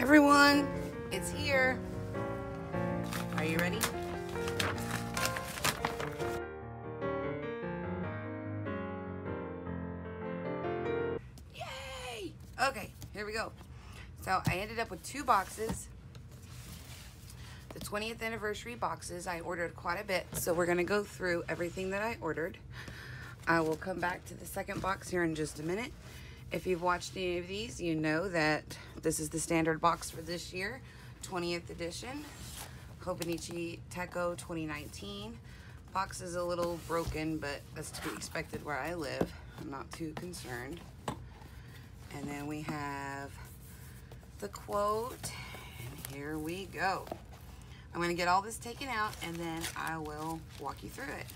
Hi everyone, it's here. Are you ready? Yay! Okay, here we go. So I ended up with 2 boxes. The 20th anniversary boxes. I ordered quite a bit, so we're gonna go through everything that I ordered. I will come back to the second box here in just a minute. If you've watched any of these, you know that this is the standard box for this year, 20th edition, Hobonichi Techo 2019. Box is a little broken, but that's to be expected where I live. I'm not too concerned. And then we have the quote, and here we go. I'm gonna get all this taken out and then I will walk you through it.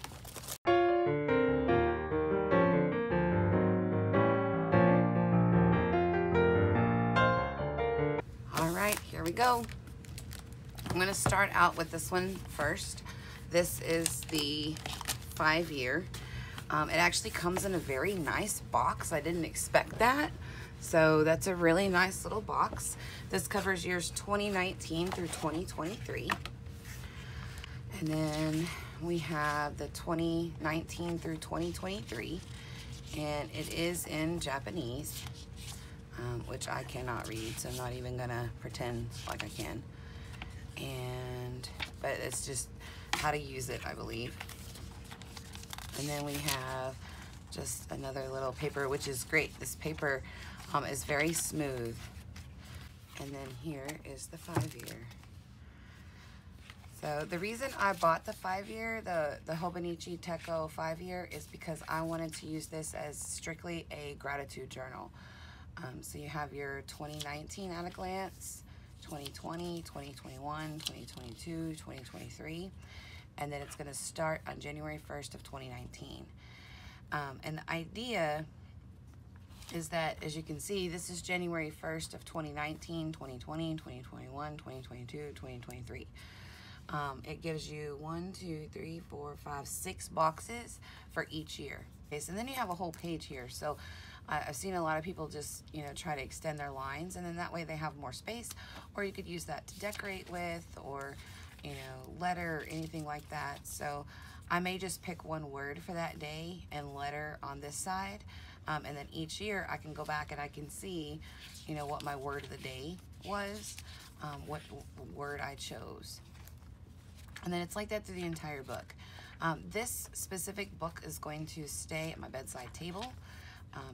All right, here we go. I'm gonna start out with this one first. This is the 5-year. It actually comes in a very nice box. I didn't expect that. So that's a really nice little box. This covers years 2019 through 2023. And then we have the 2019 through 2023. And it is in Japanese, which I cannot read, so I'm not even gonna pretend like I can. But it's just how to use it, I believe. And then we have just another little paper, which is great. This paper is very smooth. And then here is the 5-year. So the reason I bought the 5-year, the Hobonichi Techo 5-year, is because I wanted to use this as strictly a gratitude journal. So you have your 2019 at a glance, 2020, 2021, 2022, 2023, and then it's going to start on January 1st of 2019. And the idea is that, as you can see, this is January 1st of 2019, 2020, 2021, 2022, 2023. It gives you 1, 2, 3, 4, 5, 6 boxes for each year. Okay, so then you have a whole page here. So I've seen a lot of people just, try to extend their lines, and then that way they have more space, or you could use that to decorate with, or, letter, or anything like that. So I may just pick one word for that day and letter on this side. And then each year I can go back and I can see, what my word of the day was, what word I chose. And then it's like that through the entire book. This specific book is going to stay at my bedside table.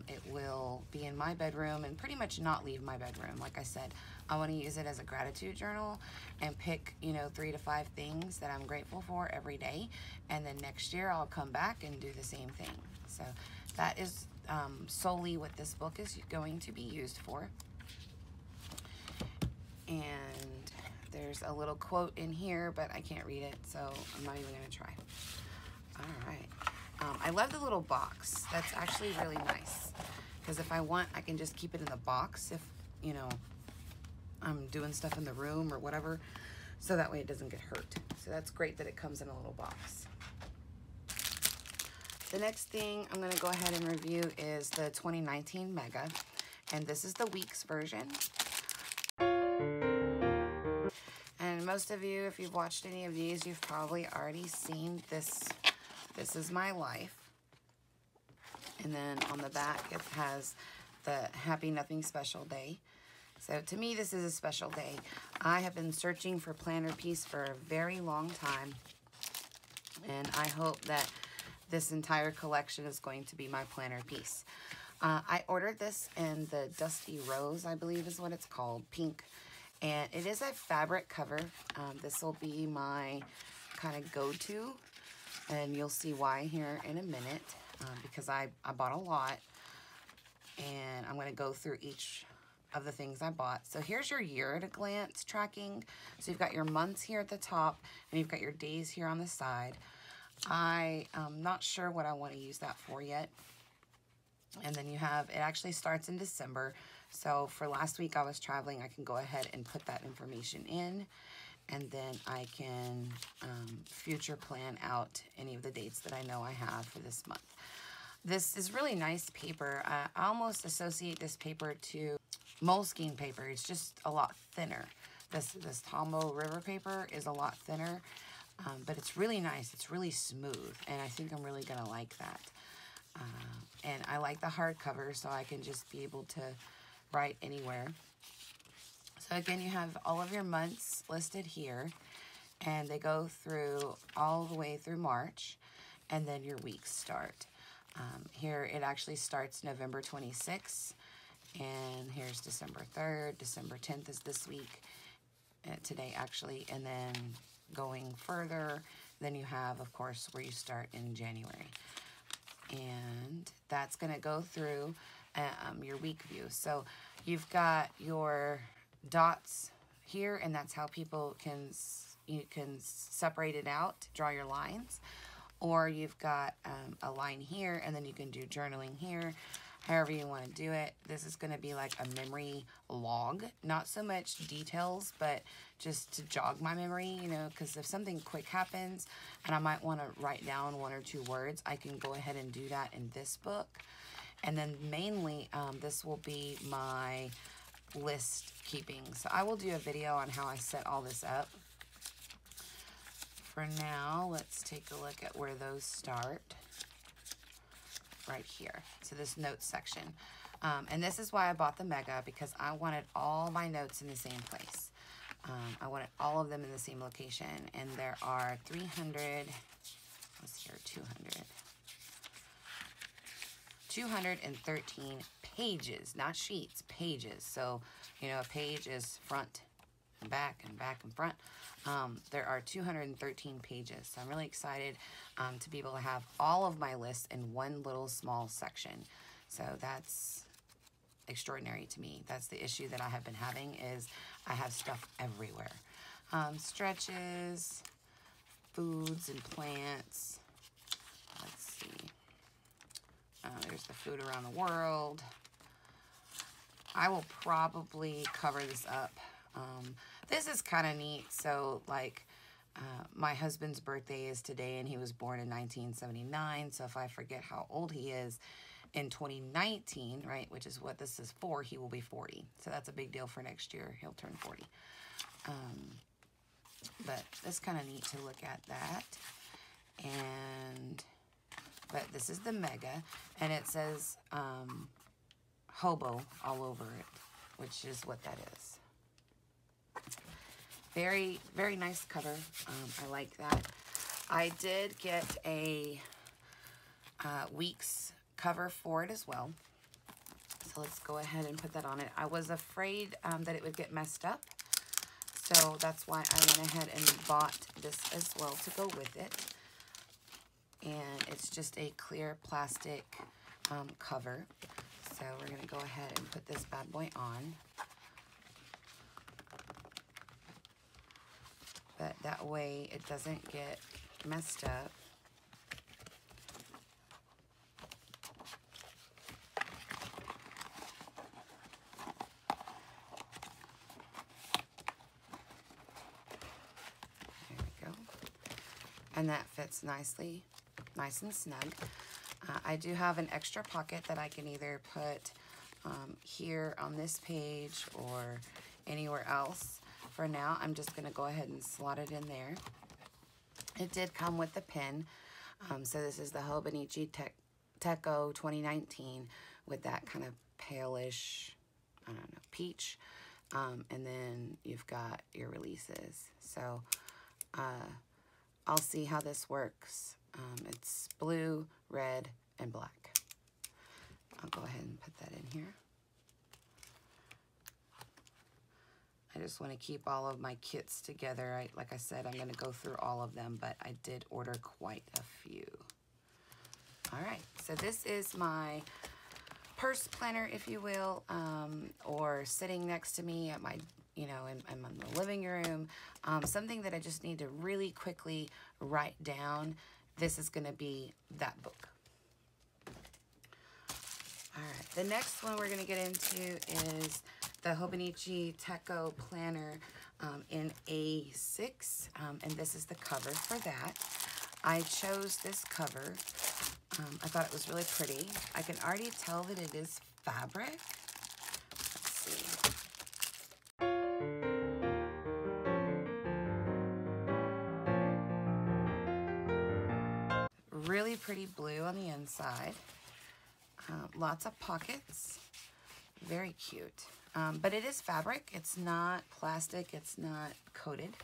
It will be in my bedroom and pretty much not leave my bedroom. Like I said, I want to use it as a gratitude journal and pick, 3 to 5 things that I'm grateful for every day. And then next year I'll come back and do the same thing. So that is solely what this book is going to be used for. And there's a little quote in here, but I can't read it, so I'm not even going to try. All right. I love the little box. That's actually really nice, because if I want, I can just keep it in the box if, I'm doing stuff in the room or whatever, so that way it doesn't get hurt. So that's great that it comes in a little box. The next thing I'm going to go ahead and review is the 2019 Mega, and this is the weeks version. And most of you, if you've watched any of these, you've probably already seen this. This is my life. And then on the back, it has the Happy Nothing Special Day. So to me, this is a special day. I have been searching for planner piece for a very long time. And I hope that this entire collection is going to be my planner piece. I ordered this in the Dusty Rose, I believe is what it's called, pink. And it is a fabric cover. This will be my kind of go-to, and you'll see why here in a minute, because I bought a lot, and I'm going to go through each of the things I bought. So here's your year at a glance tracking. So you've got your months here at the top, and you've got your days here on the side. I'm not sure what I want to use that for yet. And then you have, it actually starts in December. So for last week I was traveling, I can go ahead and put that information in, and then I can future plan out any of the dates that I know I have for this month. This is really nice paper. I almost associate this paper to Moleskine paper. It's just a lot thinner. This Tombow River paper is a lot thinner, but it's really nice. It's really smooth, and I think I'm really gonna like that. And I like the hardcover, so I can just be able to write anywhere. So again, you have all of your months listed here, and they go through all the way through March, and then your weeks start. Here it actually starts November 26th, and here's December 3rd, December 10th is this week, today actually, and then going further, then you have, of course, where you start in January. And that's going to go through your week view. So you've got your dots here, and that's how people you can separate it out, draw your lines. Or you've got a line here, and then you can do journaling here, however you want to do it. This is going to be like a memory log, not so much details, but just to jog my memory, you know, because if something quick happens and I might want to write down 1 or 2 words, I can go ahead and do that in this book. And then mainly this will be my list keeping. So I will do a video on how I set all this up. For now, let's take a look at where those start. Right here. So this notes section. And this is why I bought the Mega, because I wanted all my notes in the same place. I wanted all of them in the same location. And there are 213 pages, not sheets, pages. So, you know, a page is front and back and back and front. There are 213 pages. So I'm really excited to be able to have all of my lists in one little small section. So that's extraordinary to me. That's the issue that I have been having, is I have stuff everywhere. Stretches, foods and plants. Let's see. There's the food around the world. I will probably cover this up. This is kind of neat. So, like, my husband's birthday is today, and he was born in 1979. So if I forget how old he is in 2019, right, which is what this is for, he will be 40. So that's a big deal for next year. He'll turn 40. But it's kind of neat to look at that. But this is the Mega, and it says Hobo all over it, which is what that is. Very, very nice cover. I like that. I did get a weeks cover for it as well. So let's go ahead and put that on it. I was afraid that it would get messed up. So that's why I went ahead and bought this as well to go with it. And it's just a clear plastic cover. So we're going to go ahead and put this bad boy on. But that way it doesn't get messed up. There we go. And that fits nicely, nice and snug. I do have an extra pocket that I can either put here on this page or anywhere else. For now, I'm just going to go ahead and slot it in there. It did come with the pen. So this is the Hobonichi Techo 2019 with that kind of palish, I don't know, peach. And then you've got your releases. So I'll see how this works. It's blue, red, and black. I'll go ahead and put that in here. I just want to keep all of my kits together. Like I said, I'm going to go through all of them, but I did order quite a few. All right, so this is my purse planner, if you will, or sitting next to me at my, you know, in the living room. Something that I just need to really quickly write down. This is going to be that book. All right, the next one we're going to get into is the Hobonichi Techo Planner in A6, and this is the cover for that. I chose this cover. I thought it was really pretty. I can already tell that it is fabric. Let's see. Really pretty blue on the inside. Lots of pockets. Very cute. But it is fabric. It's not plastic. It's not coated.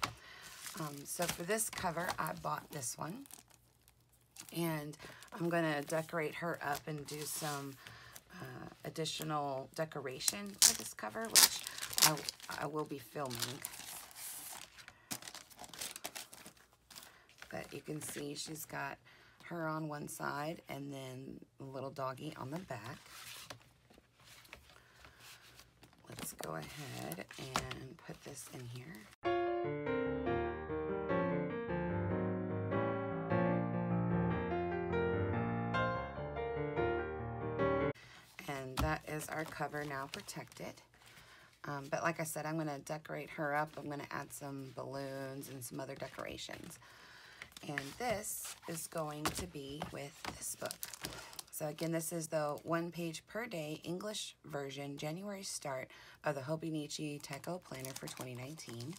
So for this cover, I bought this one. And I'm going to decorate her up and do some additional decoration for this cover, which I will be filming. But you can see she's got her on one side and then a little doggy on the back. Let's go ahead and put this in here. And that is our cover now protected. But like I said, I'm going to decorate her up. I'm going to add some balloons and some other decorations. And this is going to be with this book. So again, this is the 1 page per day English version January start of the Hobonichi Techo Planner for 2019.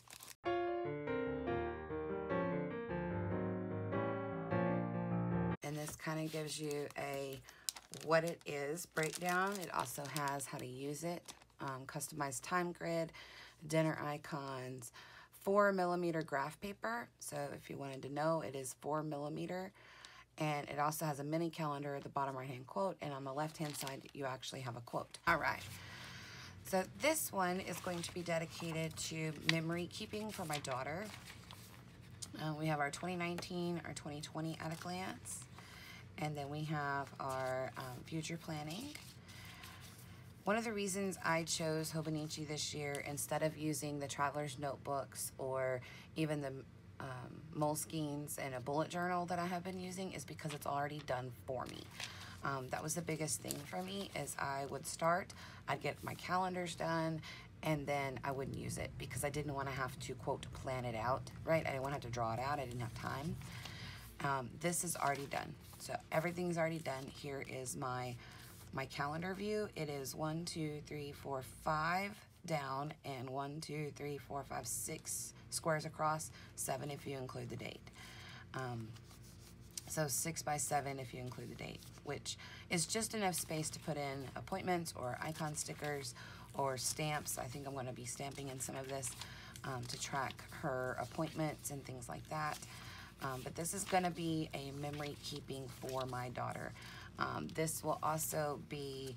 And this kind of gives you a what it is breakdown. It also has how to use it, customized time grid, dinner icons, 4mm graph paper. So if you wanted to know, it is 4mm. And it also has a mini calendar at the bottom right hand quote, and on the left hand side you actually have a quote. All right, so this one is going to be dedicated to memory keeping for my daughter. We have our 2019, our 2020 at a glance, and then we have our future planning. One of the reasons I chose Hobonichi this year instead of using the traveler's notebooks or even the Moleskines and a bullet journal that I have been using is because it's already done for me. That was the biggest thing for me, is I would start, I'd get my calendars done, and then I wouldn't use it because I didn't want to have to, quote, plan it out, right? I didn't want to have to draw it out. I didn't have time. This is already done. So everything's already done. Here is my calendar view. It is 1, 2, 3, 4, 5 down, and 1, 2, 3, 4, 5, 6 squares across, 7 if you include the date. So 6 by 7 if you include the date, which is just enough space to put in appointments or icon stickers or stamps. I think I'm going to be stamping in some of this to track her appointments and things like that. But this is going to be a memory keeping for my daughter. This will also be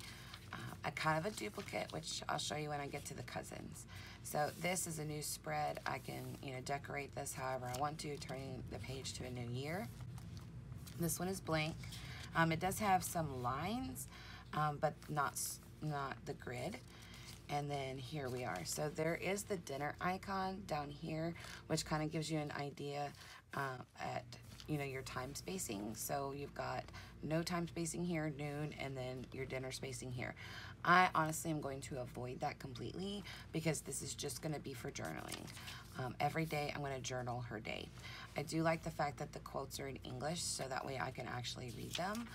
a kind of a duplicate, which I'll show you when I get to the cousins. So this is a new spread. I can, decorate this however I want to, turning the page to a new year. This one is blank. It does have some lines, but not the grid. And then here we are. So there is the dinner icon down here, which kind of gives you an idea at your time spacing. So you've got no time spacing here, noon, and then your dinner spacing here. I honestly am going to avoid that completely because this is just going to be for journaling. Every day I'm going to journal her day. I do like the fact that the quotes are in English, so that way I can actually read them.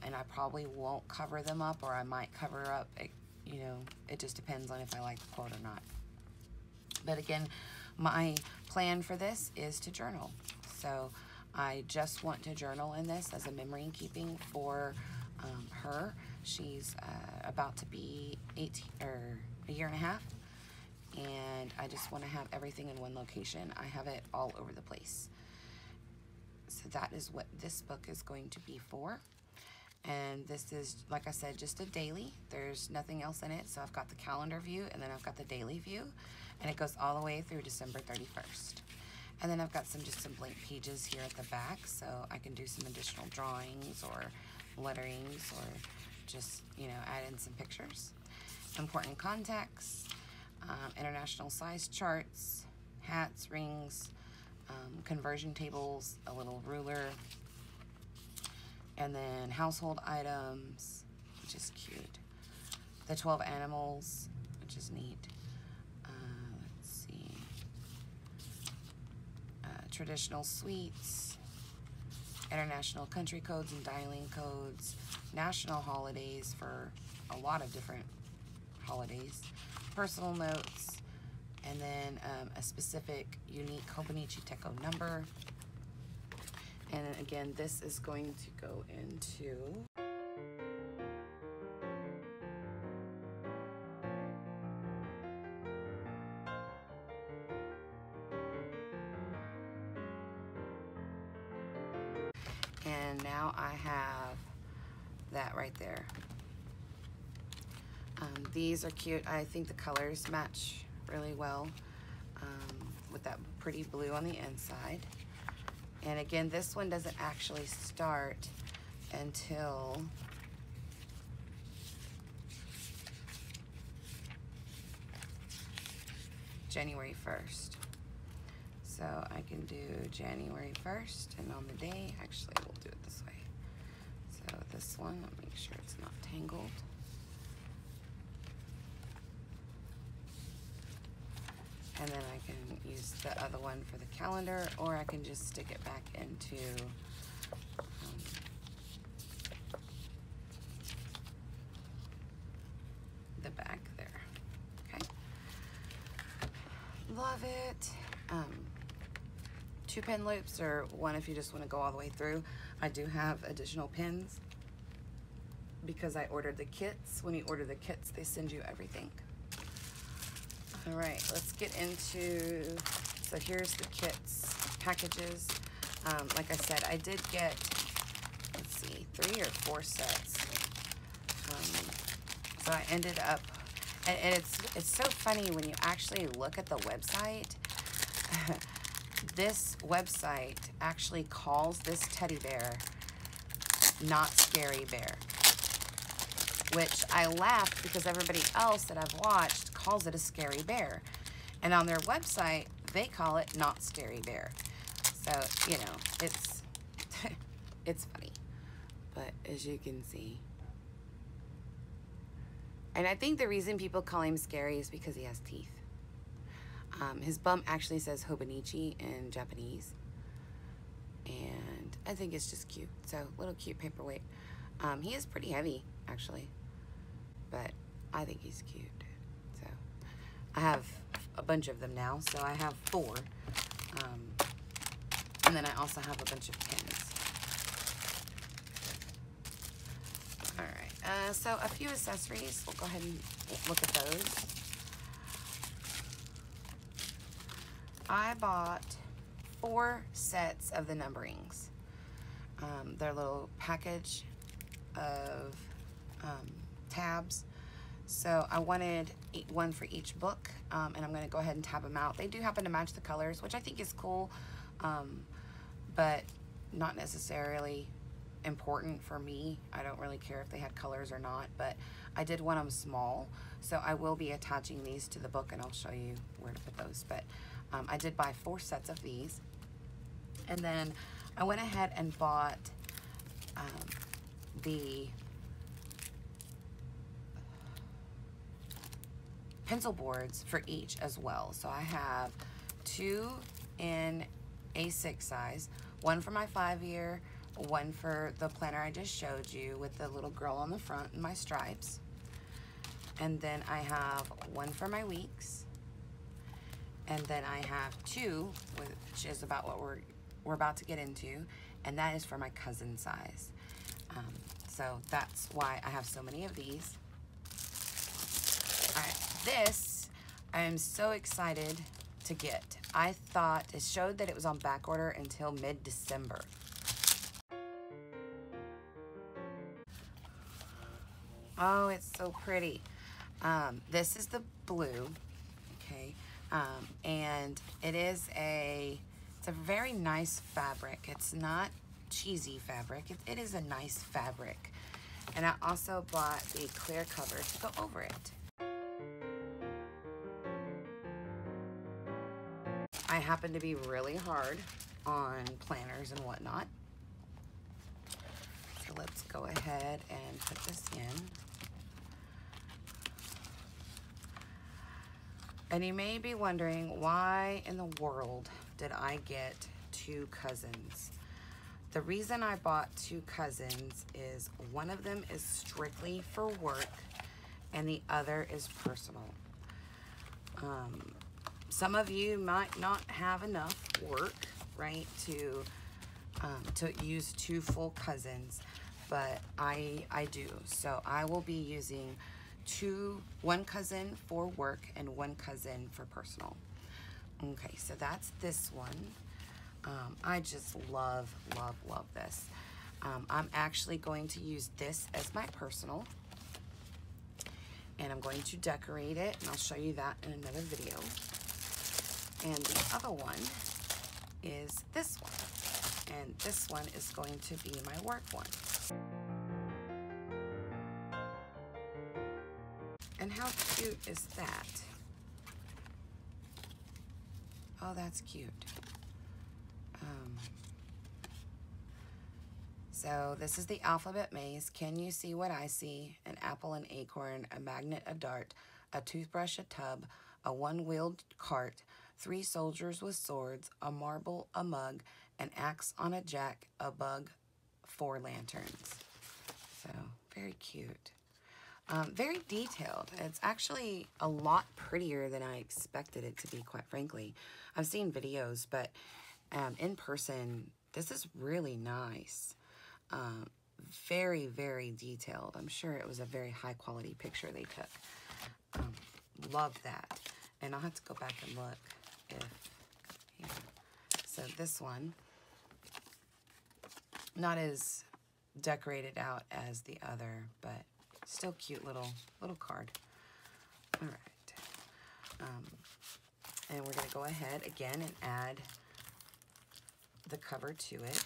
And I probably won't cover them up, or I might cover up, it just depends on if I like the quote or not. But again, my plan for this is to journal. So I just want to journal in this as a memory keeping for her. She's about to be 18 or a year and a half, and I just want to have everything in one location. I have it all over the place. So that is what this book is going to be for. And this is, like I said, just a daily. There's nothing else in it. So I've got the calendar view, and then I've got the daily view, and it goes all the way through December 31st. And then I've got some blank pages here at the back, so I can do some additional drawings or letterings, or just, add in some pictures. Important contacts, international size charts, hats, rings, conversion tables, a little ruler, and then household items, which is cute. The 12 animals, which is neat. Let's see. Traditional sweets, international country codes and dialing codes, national holidays for a lot of different holidays, personal notes, and then a specific unique Hobonichi Techo number. And then again, this is going to go into and now I have that right there. These are cute. I think the colors match really well with that pretty blue on the inside. And again, this one doesn't actually start until January 1st. So I can do January 1st, and on the day, actually we'll do it this way. So this one, I'll make sure it's not tangled. And then I can use the other one for the calendar, or I can just stick it back into the back there. Okay. Love it. 2 pin loops, or one if you just want to go all the way through. I do have additional pins because I ordered the kits. When you order the kits, they send you everything. All right, let's get into, so here's the kits packages. Like I said, I did get, let's see, 3 or 4 sets. So I ended up, and it's so funny when you actually look at the website. This website actually calls this teddy bear Not Scary Bear, which I laughed because everybody else that I've watched calls it a scary bear. And on their website, they call it Not Scary Bear. So, you know, it's, it's funny. But as you can see. And I think the reason people call him scary is because he has teeth. His bum actually says Hobonichi in Japanese. And I think it's just cute. So, little cute paperweight. He is pretty heavy, actually. But I think he's cute. So, I have a bunch of them now. So, I have 4. And then I also have a bunch of pins. Alright, so a few accessories. We'll go ahead and look at those. I bought 4 sets of the numberings. Their little package of tabs. So I wanted one for each book, and I'm going to go ahead and tab them out. They do happen to match the colors, which I think is cool, but not necessarily important for me. I don't really care if they had colors or not, but I did want them small, so I will be attaching these to the book, and I'll show you where to put those. But I did buy 4 sets of these, and then I went ahead and bought the pencil boards for each as well. So I have 2 in A6 size, one for my 5-year, one for the planner I just showed you with the little girl on the front and my stripes. And then I have one for my weeks. And then I have 2, which is about what we're about to get into, and that is for my cousin size. So that's why I have so many of these. All right, this I am so excited to get. I thought it showed that it was on back order until mid-December. Oh, it's so pretty. This is the blue, okay, and it's a very nice fabric. It's not cheesy fabric. It is a nice fabric, and I also bought the clear cover to go over it. I happen to be really hard on planners and whatnot, so let's go ahead and put this in. And you may be wondering, why in the world did I get 2 cousins? The reason I bought 2 cousins is one of them is strictly for work and the other is personal. Some of you might not have enough work, right, to use 2 full cousins, but I do. So I will be using 1 cousin for work and 1 cousin for personal. Okay, so that's this one. I just love, love, love this. I'm actually going to use this as my personal, and I'm going to decorate it, and I'll show you that in another video. And the other one is this one, and this one is going to be my work one. And how cute is that? Oh, that's cute. So this is the alphabet maze. Can you see what I see? An apple, an acorn, a magnet, a dart, a toothbrush, a tub, a 1-wheeled cart, 3 soldiers with swords, a marble, a mug, an axe on a jack, a bug, 4 lanterns. So very cute. Very detailed. It's actually a lot prettier than I expected it to be, quite frankly. I've seen videos, but in person, this is really nice. Very, very detailed. I'm sure it was a very high quality picture they took. Love that. And I'll have to go back and look if, So this one, not as decorated out as the other, but still cute little card. All right. And we're gonna go ahead again and add the cover to it.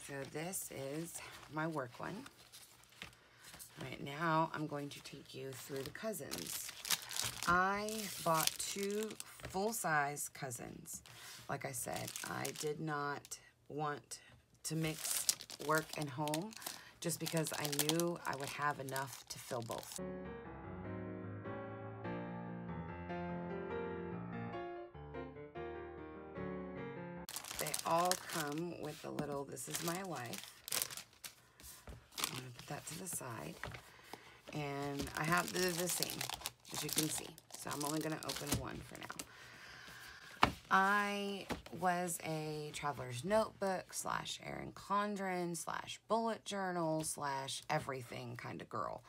So this is my work one. All right, now I'm going to take you through the cousins. I bought 2 full-size cousins. Like I said, I did not want to mix work and home just because I knew I would have enough to fill both. They all come with a little, this is my life. I'm gonna put that to the side. And I have, they're the same, as you can see. So I'm only gonna open one for now. I was a traveler's notebook / Erin Condren / bullet journal / everything kind of girl.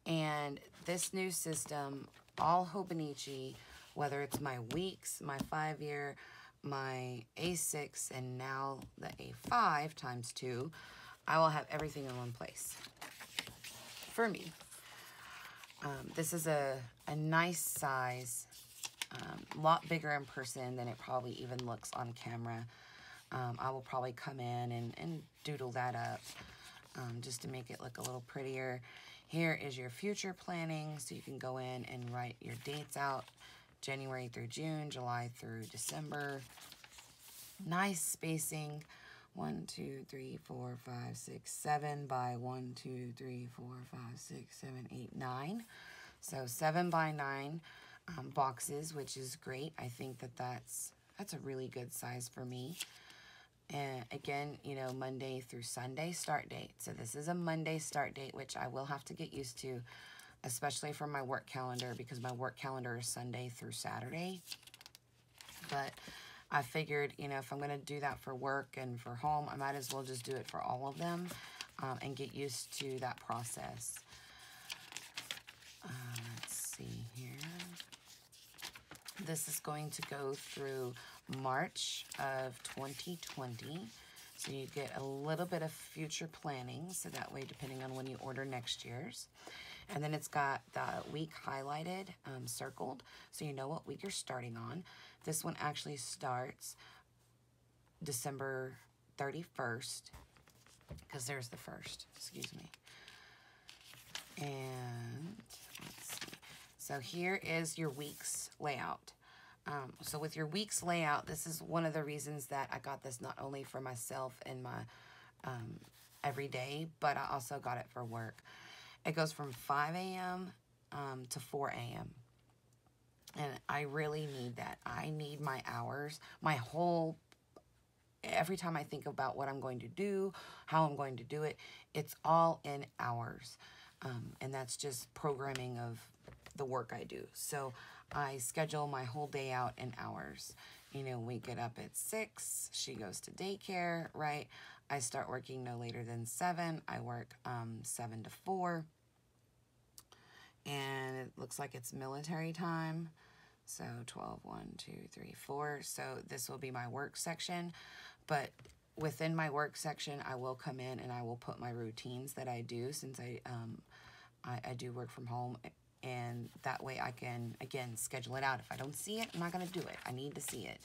And this new system, all Hobonichi, whether it's my weeks, my 5-year, my A6, and now the A5 times 2, I will have everything in one place for me. This is a nice size, a lot bigger in person than it probably even looks on camera. I will probably come in and doodle that up just to make it look a little prettier. Here is your future planning, so you can go in and write your dates out, January through June, July through December. Nice spacing, 1, 2, 3, 4, 5, 6, 7 by 1, 2, 3, 4, 5, 6, 7, 8, 9. So 7 by 9 boxes, which is great. I think that's a really good size for me. And again, you know, Monday through Sunday start date. So this is a Monday start date, which I will have to get used to, especially for my work calendar, because my work calendar is Sunday through Saturday. But I figured, you know, if I'm going to do that for work and for home, I might as well just do it for all of them and get used to that process. Let's see here. This is going to go through March of 2020. So you get a little bit of future planning, so that way, depending on when you order next year's. And then it's got the week highlighted, circled, so you know what week you're starting on. This one actually starts December 31st, because there's the 1st, excuse me. And let's see. So here is your week's layout. So with your week's layout, this is one of the reasons that I got this not only for myself and my everyday, but I also got it for work. It goes from 5 a.m. To 4 a.m. And I really need that. I need my hours, every time I think about what I'm going to do, how I'm going to do it, it's all in hours. And that's just programming of the work I do. So I schedule my whole day out in hours. You know, we get up at 6, she goes to daycare, right? I start working no later than 7. I work 7 to 4. And it looks like it's military time. So 12, 1, 2, 3, 4. So this will be my work section. But within my work section, I will come in and I will put my routines that I do, since I do work from home. And that way I can, again, schedule it out. If I don't see it, I'm not going to do it. I need to see it.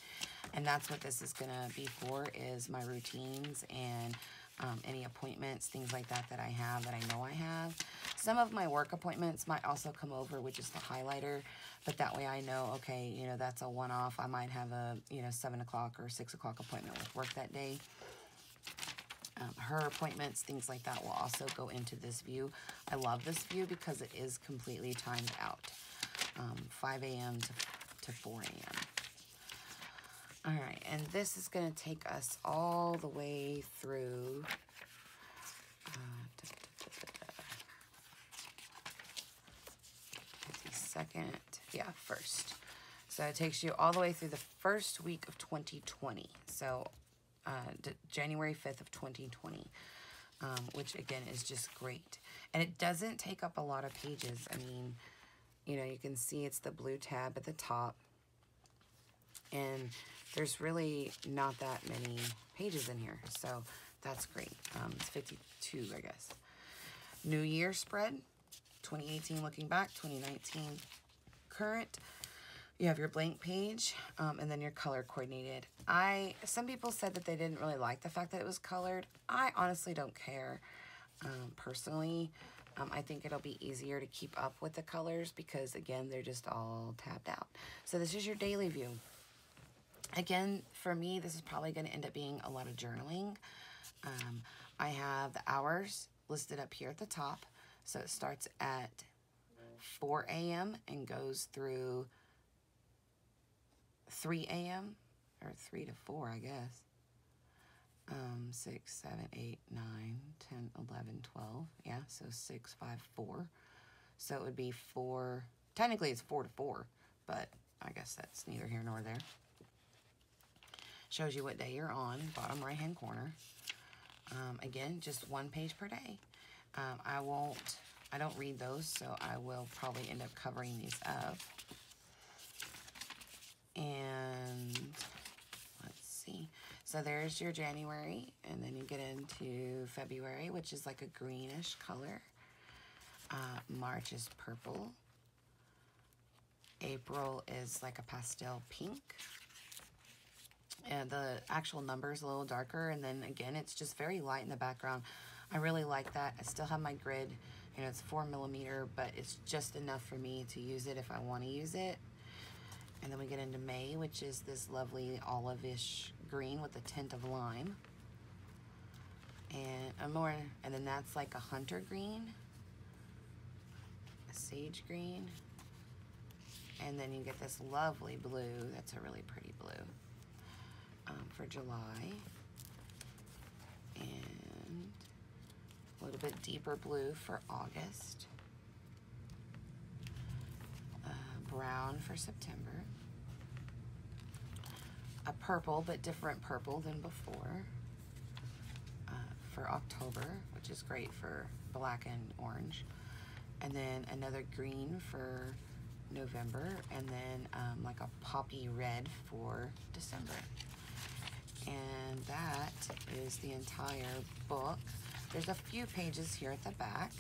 And that's what this is going to be for, is my routines and any appointments, things like that I have, that I know I have. Some of my work appointments might also come over with just the highlighter, but that way I know, okay, you know, that's a one-off. I might have a, you know, 7 o'clock or 6 o'clock appointment with work that day. Her appointments, things like that, will also go into this view. I love this view because it is completely timed out. 5 a.m. to 4 a.m. All right, and this is going to take us all the way through first. So it takes you all the way through the first week of 2020. So January 5th of 2020, which again is just great. And it doesn't take up a lot of pages. I mean, you know, you can see it's the blue tab at the top. And there's really not that many pages in here. So that's great. It's 52, I guess. New Year spread, 2018 looking back, 2019 current. You have your blank page, and then your color coordinated. Some people said that they didn't really like the fact that it was colored. I honestly don't care, personally. I think it'll be easier to keep up with the colors because, again, they're just all tabbed out. So this is your daily view. Again, for me, this is probably going to end up being a lot of journaling. I have the hours listed up here at the top. So it starts at 4 a.m. and goes through 3 a.m. or 3 to 4, I guess. 6, 7, 8, 9, 10, 11, 12. Yeah, so 6, 5, 4. So it would be 4. Technically, it's 4 to 4, but I guess that's neither here nor there. Shows you what day you're on, bottom right-hand corner. Again, just 1 page per day. I don't read those, so I will probably end up covering these up. And let's see. So there's your January, and then you get into February, which is like a greenish color. March is purple. April is like a pastel pink. And the actual number is a little darker, and then again, it's just very light in the background. I really like that. I still have my grid. You know, it's 4mm, but it's just enough for me to use it if I want to use it. And then we get into May, which is this lovely olive-ish green with a tint of lime. And then that's like a hunter green, a sage green, and then you get this lovely blue. That's a really pretty blue for July, and a little bit deeper blue for August, brown for September, a purple but different purple than before for October, which is great for black and orange, and then another green for November, and then like a poppy red for December. And that is the entire book. There's a few pages here at the back.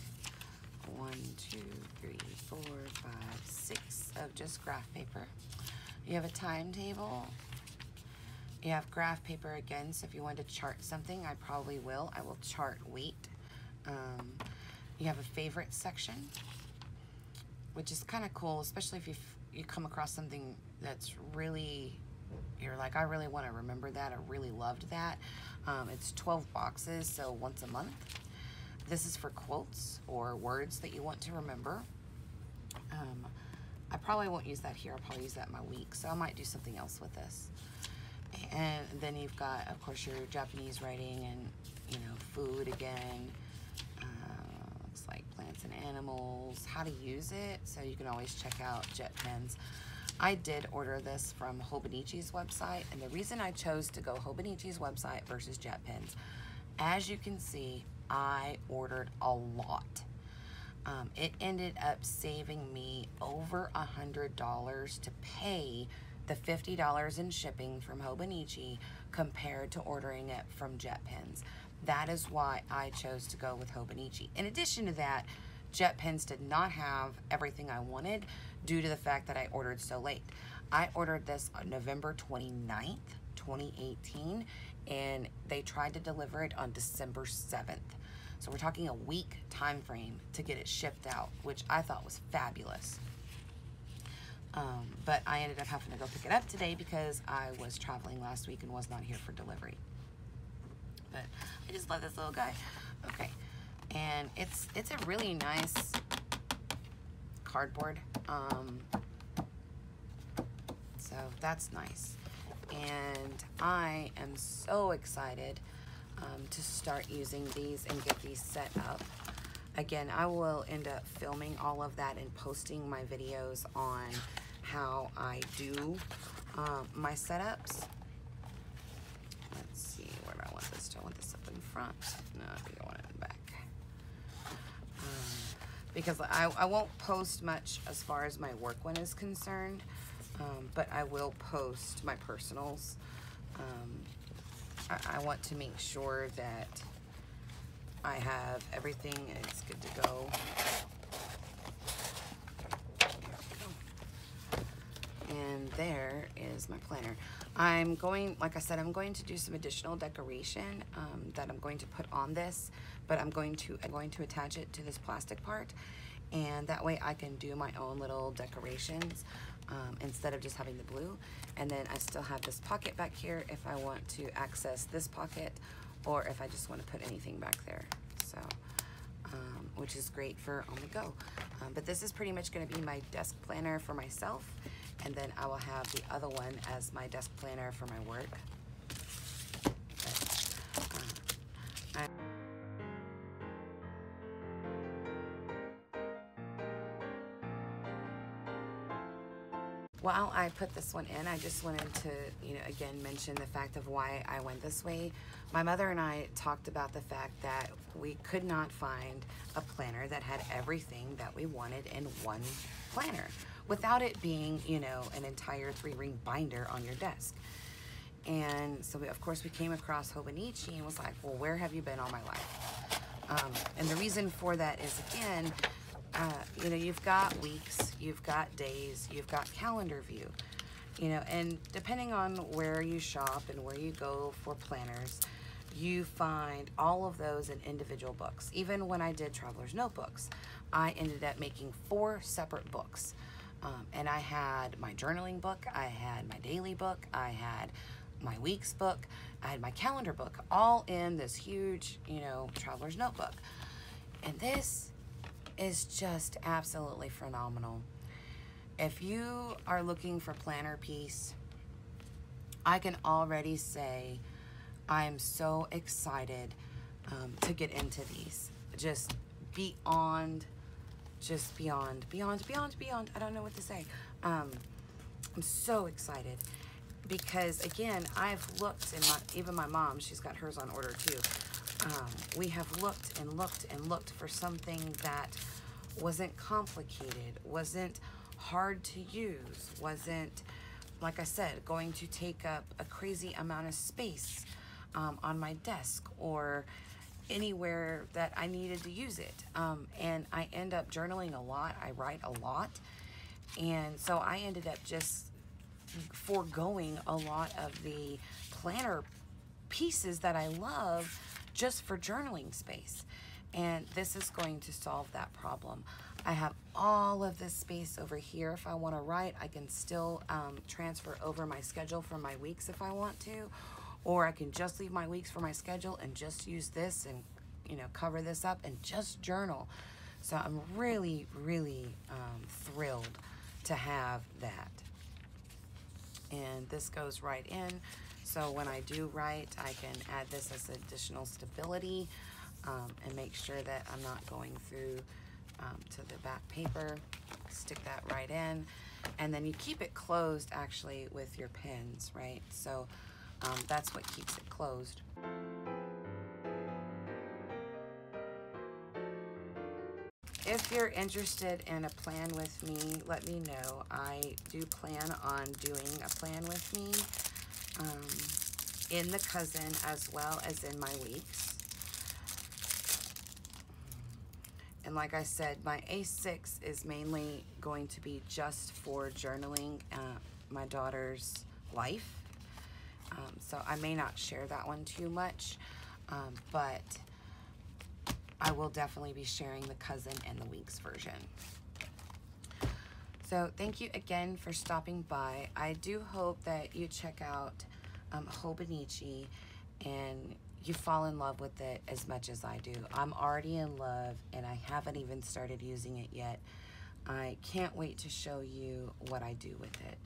1, 2, 3, 4, 5, 6 of just graph paper. You have a timetable. You have graph paper again, so if you want to chart something, I probably will. I will chart weight. You have a favorite section, which is kind of cool, especially if you come across something that's really, you're like, I really want to remember that. I really loved that. It's 12 boxes, so once a month. This is for quotes or words that you want to remember. I probably won't use that here. I'll probably use that in my week, so I might do something else with this. And then you've got, of course, your Japanese writing and, you know, food again. Looks like plants and animals, how to use it, so you can always check out jet pens. I did order this from Hobonichi's website, and the reason I chose to go Hobonichi's website versus jet pens, as you can see, I ordered a lot. It ended up saving me over $100 to pay the $50 in shipping from Hobonichi compared to ordering it from jet pens. That is why I chose to go with Hobonichi. In addition to that, jet pens did not have everything I wanted due to the fact that I ordered so late. I ordered this on November 29th, 2018, and they tried to deliver it on December 7th. So we're talking a week time frame to get it shipped out, which I thought was fabulous. But I ended up having to go pick it up today because I was traveling last week and was not here for delivery. But I just love this little guy. Okay, and it's a really nice cardboard. So that's nice. And I am so excited to start using these and get these set up. Again, I will end up filming all of that and posting my videos on how I do my setups. Let's see, where do I want this? Do I want this up in front? No, I think I want it in the back. Because I won't post much as far as my work one is concerned, but I will post my personals. I want to make sure that I have everything and it's good to go. And there is my planner. I'm going, like I said, I'm going to do some additional decoration that I'm going to put on this, but I'm going to attach it to this plastic part, and that way I can do my own little decorations instead of just having the blue. And then I still have this pocket back here if I want to access this pocket, or if I just want to put anything back there. So, which is great for on the go. But this is pretty much going to be my desk planner for myself, and then I will have the other one as my desk planner for my work. But, while I put this one in, I just wanted to, you know, again, mention the fact of why I went this way. My mother and I talked about the fact that we could not find a planner that had everything that we wanted in one planner without it being, you know, an entire 3-ring binder on your desk. And so, of course, we came across Hobonichi and was like, well, where have you been all my life? And the reason for that is, again, you know, you've got weeks, you've got days, you've got calendar view, you know, and depending on where you shop and where you go for planners, you find all of those in individual books. Even when I did Traveler's Notebooks, I ended up making 4 separate books. And I had my journaling book, I had my daily book, I had my weeks book, I had my calendar book, all in this huge, you know, Traveler's Notebook. And this is just absolutely phenomenal. If you are looking for planner piece, I can already say I'm so excited to get into these. Just beyond, I don't know what to say. I'm so excited because, again, I've looked, and even my mom, she's got hers on order too. We have looked and looked and looked for something that wasn't complicated, wasn't hard to use, wasn't, like I said, going to take up a crazy amount of space on my desk or anywhere that I needed to use it. And I end up journaling a lot. I write a lot. And so I ended up just foregoing a lot of the planner pieces that I love just for journaling space. And this is going to solve that problem. I have all of this space over here. If I want to write, I can still transfer over my schedule for my weeks if I want to, or I can just leave my weeks for my schedule and just use this and, you know, cover this up and just journal. So I'm really, really thrilled to have that. And this goes right in. So when I do write, I can add this as additional stability and make sure that I'm not going through to the back paper. Stick that right in. And then you keep it closed actually with your pins, right? So that's what keeps it closed. If you're interested in a plan with me, let me know. I do plan on doing a plan with me in the Cousin as well as in my weeks. And like I said, my A6 is mainly going to be just for journaling my daughter's life. So I may not share that one too much, but I will definitely be sharing the Cousin and the weeks version. So thank you again for stopping by. I do hope that you check out Hobonichi and you fall in love with it as much as I do. I'm already in love and I haven't even started using it yet. I can't wait to show you what I do with it.